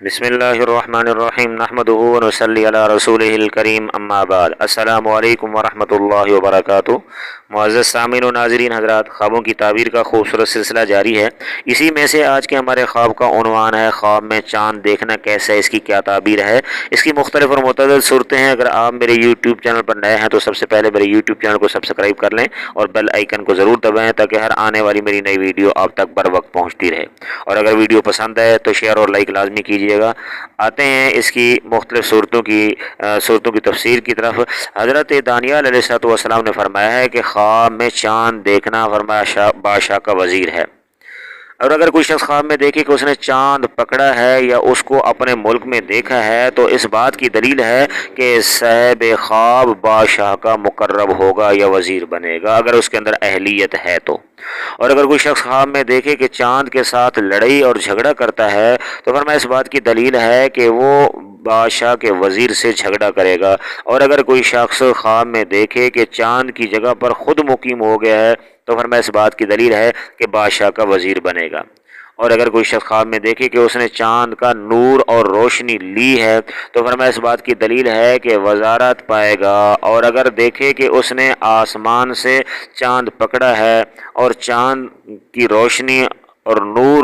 بسم اللہ الرحمن الرحیم نحمدہ ونصلی علی رسولہ الکریم اما بعد السلام علیکم ورحمۃ اللہ وبرکاتہ۔ معزز سامعین و ناظرین حضرات، خوابوں کی تعبیر کا خوبصورت سلسلہ جاری ہے۔ اسی میں سے آج کے ہمارے خواب کا عنوان ہے خواب میں چاند دیکھنا کیسا ہے، اس کی کیا تعبیر ہے۔ اس کی مختلف اور متعدد صورتیں ہیں۔ اگر آپ میرے یوٹیوب چینل پر نئے ہیں تو سب سے پہلے میرے یوٹیوب چینل کو سبسکرائب کر لیں اور بیل آئیکن کو ضرور دبائیں تاکہ ہر آنے والی میری نئی ویڈیو آپ تک بر وقت پہنچتی رہے، اور اگر ویڈیو پسند ہے تو شیئر اور لائک لازمی کیجیے گا۔ آتے ہیں اس کی مختلف صورتوں کی تفسیر کی طرف۔ حضرت دانیال علیہ السلام نے فرمایا ہے کہ خواب میں چاند دیکھنا فرمایا بادشاہ کا وزیر ہے، اور اگر کوئی شخص خواب میں دیکھے کہ اس نے چاند پکڑا ہے یا اس کو اپنے ملک میں دیکھا ہے تو اس بات کی دلیل ہے کہ صاحب خواب بادشاہ کا مقرب ہوگا یا وزیر بنے گا، اگر اس کے اندر اہلیت ہے تو۔ اور اگر کوئی شخص خواب میں دیکھے کہ چاند کے ساتھ لڑائی اور جھگڑا کرتا ہے تو فرمایا اس بات کی دلیل ہے کہ وہ بادشاہ کے وزیر سے جھگڑا کرے گا۔ اور اگر کوئی شخص خواب میں دیکھے کہ چاند کی جگہ پر خود مقیم ہو گیا ہے تو فرمایا اس بات کی دلیل ہے کہ بادشاہ کا وزیر بنے گا۔ اور اگر کوئی شخص خواب میں دیکھے کہ اس نے چاند کا نور اور روشنی لی ہے تو فرمایا اس بات کی دلیل ہے کہ وزارت پائے گا۔ اور اگر دیکھے کہ اس نے آسمان سے چاند پکڑا ہے اور چاند کی روشنی اور نور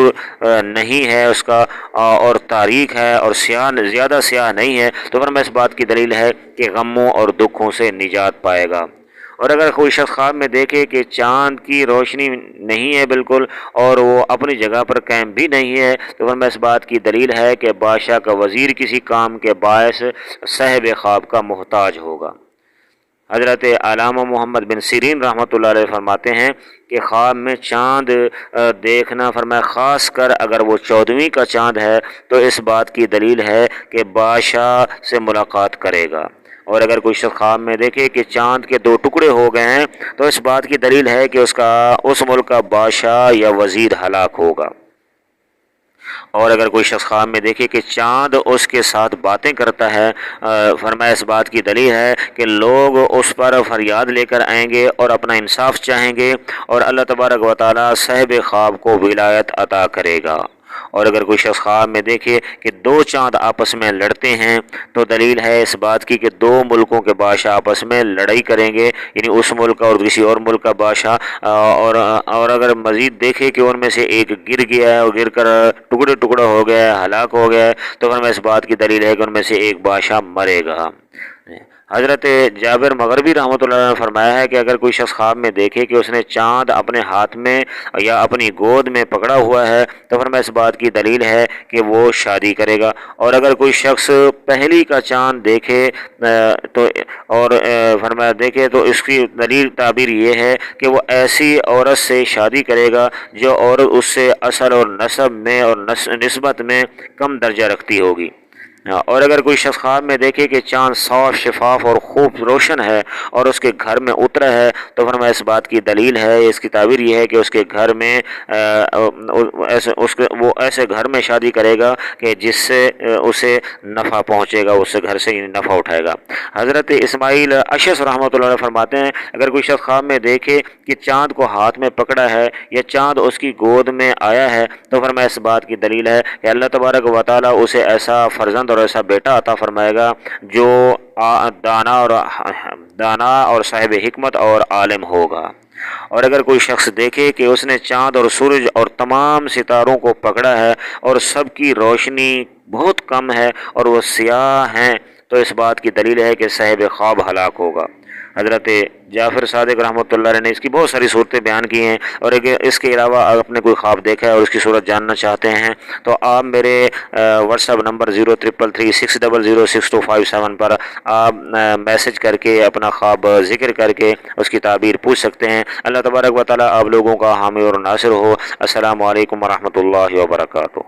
نہیں ہے اس کا، اور تاریک ہے اور زیادہ سیاہ نہیں ہے تو فرمایا اس بات کی دلیل ہے کہ غموں اور دکھوں سے نجات پائے گا۔ اور اگر کوئی شخص خواب میں دیکھے کہ چاند کی روشنی نہیں ہے بالکل اور وہ اپنی جگہ پر قائم بھی نہیں ہے تو فرمایا اس بات کی دلیل ہے کہ بادشاہ کا وزیر کسی کام کے باعث صاحب خواب کا محتاج ہوگا۔ حضرت علامہ محمد بن سیرین رحمۃ اللہ علیہ فرماتے ہیں کہ خواب میں چاند دیکھنا فرمایا خاص کر اگر وہ 14ویں کا چاند ہے تو اس بات کی دلیل ہے کہ بادشاہ سے ملاقات کرے گا۔ اور اگر کوئی شخص خواب میں دیکھے کہ چاند کے 2 ٹکڑے ہو گئے ہیں تو اس بات کی دلیل ہے کہ اس ملک کا بادشاہ یا وزیر ہلاک ہوگا۔ اور اگر کوئی شخص خواب میں دیکھے کہ چاند اس کے ساتھ باتیں کرتا ہے، فرمایا اس بات کی دلیل ہے کہ لوگ اس پر فریاد لے کر آئیں گے اور اپنا انصاف چاہیں گے اور اللہ تبارک و تعالی صاحب خواب کو ولایت عطا کرے گا۔ اور اگر کوئی شخص خواب میں دیکھے کہ 2 چاند آپس میں لڑتے ہیں تو دلیل ہے اس بات کی کہ 2 ملکوں کے بادشاہ آپس میں لڑائی کریں گے، یعنی اس ملک کا اور کسی اور ملک کا بادشاہ۔ اور اگر مزید دیکھے کہ ان میں سے ایک گر گیا ہے اور گر کر ٹکڑا ہو گیا ہے، ہلاک ہو گیا ہے تو فرمایا اس بات کی دلیل ہے کہ ان میں سے ایک بادشاہ مرے گا۔ حضرت جابر مغربی رحمۃ اللہ علیہ نے فرمایا ہے کہ اگر کوئی شخص خواب میں دیکھے کہ اس نے چاند اپنے ہاتھ میں یا اپنی گود میں پکڑا ہوا ہے تو فرمایا اس بات کی دلیل ہے کہ وہ شادی کرے گا۔ اور اگر کوئی شخص پہلی کا چاند دیکھے تو اس کی دلیل تعبیر یہ ہے کہ وہ ایسی عورت سے شادی کرے گا جو عورت اس سے اصل اور نسب میں اور نسبت میں کم درجہ رکھتی ہوگی۔ اور اگر کوئی شخص خواب میں دیکھے کہ چاند صاف شفاف اور خوب روشن ہے اور اس کے گھر میں اترا ہے تو فرمایا اس بات کی دلیل ہے، اس کی تعبیر یہ ہے کہ اس کے گھر میں وہ ایسے گھر میں شادی کرے گا کہ جس سے اسے نفع پہنچے گا، اس سے گھر سے نفع اٹھائے گا۔ حضرت اسماعیل اشعث رحمۃ اللہ علیہ فرماتے ہیں اگر کوئی شخص خواب میں دیکھے کہ چاند کو ہاتھ میں پکڑا ہے یا چاند اس کی گود میں آیا ہے تو فرمایا اس بات کی دلیل ہے کہ اللہ تبارک و تعالیٰ اسے ایسا فرزند اور ایسا بیٹا عطا فرمائے گا جو دانا اور صاحب حکمت اور عالم ہوگا۔ اور اگر کوئی شخص دیکھے کہ اس نے چاند اور سورج اور تمام ستاروں کو پکڑا ہے اور سب کی روشنی بہت کم ہے اور وہ سیاہ ہیں تو اس بات کی دلیل ہے کہ صاحب خواب ہلاک ہوگا۔ حضرت جعفر صادق رحمۃ اللہ علیہ نے اس کی بہت ساری صورتیں بیان کی ہیں، اور اس کے علاوہ اگر آپ نے کوئی خواب دیکھا ہے اور اس کی صورت جاننا چاہتے ہیں تو آپ میرے واٹس ایپ نمبر 0333600627 پر آپ میسج کر کے اپنا خواب ذکر کر کے اس کی تعبیر پوچھ سکتے ہیں۔ اللہ تبارک و تعالی آپ لوگوں کا حامی اور ناصر ہو۔ السلام علیکم ورحمۃ اللہ وبرکاتہ۔